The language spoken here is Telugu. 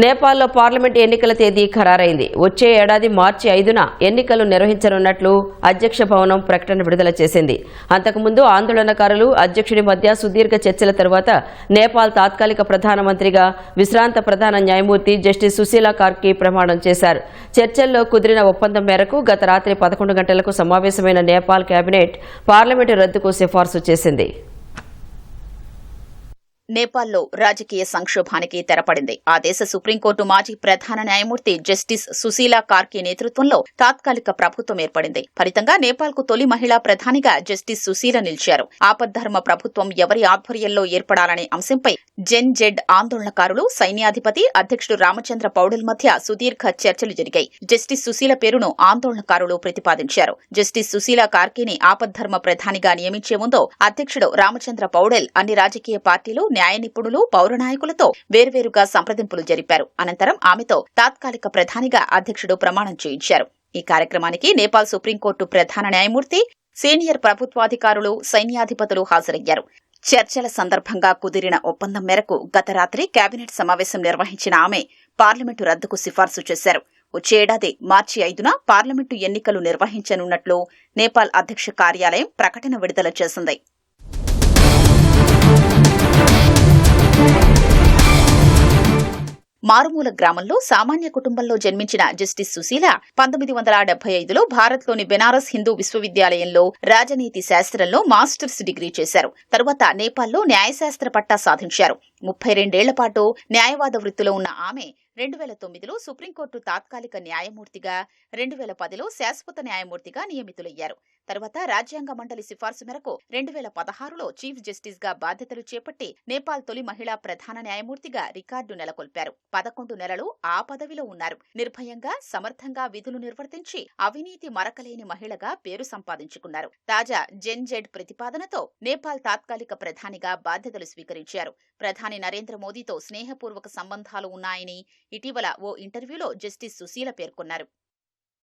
నేపాల్లో పార్లమెంట్ ఎన్నికల తేదీ ఖరారైంది. వచ్చే ఏడాది మార్చి 5న ఎన్నికలు నిర్వహించనున్నట్లు అధ్యక్ష భవనం ప్రకటన విడుదల చేసింది. అంతకుముందు ఆందోళనకారులు అధ్యక్షుడి మధ్య సుదీర్ఘ చర్చల తరువాత నేపాల్ తాత్కాలిక ప్రధానమంత్రిగా విశ్రాంత ప్రధాన న్యాయమూర్తి జస్టిస్ సుశీలా కార్కి ప్రమాణం చేశారు. చర్చల్లో కుదిరిన ఒప్పందం మేరకు గత రాత్రి 11 గంటలకు సమావేశమైన నేపాల్ కేబినెట్ పార్లమెంటు రద్దుకు సిఫార్సు చేసింది. నేపాల్లో రాజకీయ సంక్షోభానికి తెరపడింది. ఆ దేశ సుప్రీంకోర్టు మాజీ ప్రధాన న్యాయమూర్తి జస్టిస్ సుశీలా కార్కి నేతృత్వంలో తాత్కాలిక ప్రభుత్వం ఏర్పడింది. ఫలితంగా నేపాల్కు తొలి మహిళా ప్రధానిగా జస్టిస్ సుశీల నిలిచారు. ఆపద్ధర్మ ప్రభుత్వం ఎవరి ఆధ్వర్యంలో ఏర్పడాలనే అంశంపై జెన్ జెడ్ ఆందోళనకారులు, సైన్యాధిపతి అధ్యక్షుడు రామచంద్ర పౌడెల్ మధ్య సుదీర్ఘ చర్చలు జరిగాయి. జస్టిస్ సుశీల పేరును ఆందోళనకారులు ప్రతిపాదించారు. జస్టిస్ సుశీలా కార్కిని ఆపద్ధర్మ ప్రధానిగా నియమించే ముందు అధ్యక్షుడు రామచంద్ర పౌడెల్ అన్ని రాజకీయ పార్టీలు, న్యాయ నిపుణులు, పౌర నాయకులతో వేర్వేరుగా సంప్రదింపులు జరిపారు. అనంతరం ఆమెతో తాత్కాలిక ప్రధానిగా అధ్యక్షుడు ప్రమాణం చేయించారు. ఈ కార్యక్రమానికి నేపాల్ సుప్రీంకోర్టు ప్రధాన న్యాయమూర్తి, సీనియర్ ప్రభుత్వాధికారులు, సైన్యాధిపతులు హాజరయ్యారు. చర్చల సందర్భంగా కుదిరిన ఒప్పందం మేరకు గత రాత్రి కేబినెట్ సమావేశం నిర్వహించిన ఆమె పార్లమెంటు రద్దుకు సిఫార్సు చేశారు. వచ్చే ఏడాది మార్చి 5న పార్లమెంటు ఎన్నికలు నిర్వహించనున్నట్లు నేపాల్ అధ్యక్ష కార్యాలయం ప్రకటన విడుదల చేసింది. మారుమూల గ్రామంలో సామాన్య కుటుంబంలో జన్మించిన జస్టిస్ సుశీల 1975లో భారత్లోని బెనారస్ హిందూ విశ్వవిద్యాలయంలో రాజనీతి శాస్త్రంలో మాస్టర్స్ డిగ్రీ చేశారు. తరువాత నేపాల్లో న్యాయశాస్త్ర పట్టా సాధించారు. 32 ఏళ్ల పాటు న్యాయవాద వృత్తిలో ఉన్న ఆమె 2009లో సుప్రీంకోర్టు తాత్కాలిక న్యాయమూర్తిగా, 2010లో శాశ్వత న్యాయమూర్తిగా నియమితులయ్యారు. తర్వాత రాజ్యాంగ మండలి సిఫార్సు మేరకు 2016లో చీఫ్ జస్టిస్ గా బాధ్యతలు చేపట్టి నేపాల్ తొలి మహిళా ప్రధాన న్యాయమూర్తిగా రికార్డు నెలకొల్పారు. 11 నెలలు ఆ పదవిలో ఉన్నారు. నిర్భయంగా, సమర్థంగా విధులు నిర్వర్తించి అవినీతి మరకలేని మహిళగా పేరు సంపాదించుకున్నారు. తాజా జెన్ జెడ్ ప్రతిపాదనతో నేపాల్ తాత్కాలిక ప్రధానిగా బాధ్యతలు స్వీకరించారు. ప్రధాని నరేంద్ర మోదీతో స్నేహపూర్వక సంబంధాలు ఉన్నాయని ఇటీవల ఓ ఇంటర్వ్యూలో జస్టిస్ సుశీల పేర్కొన్నారు.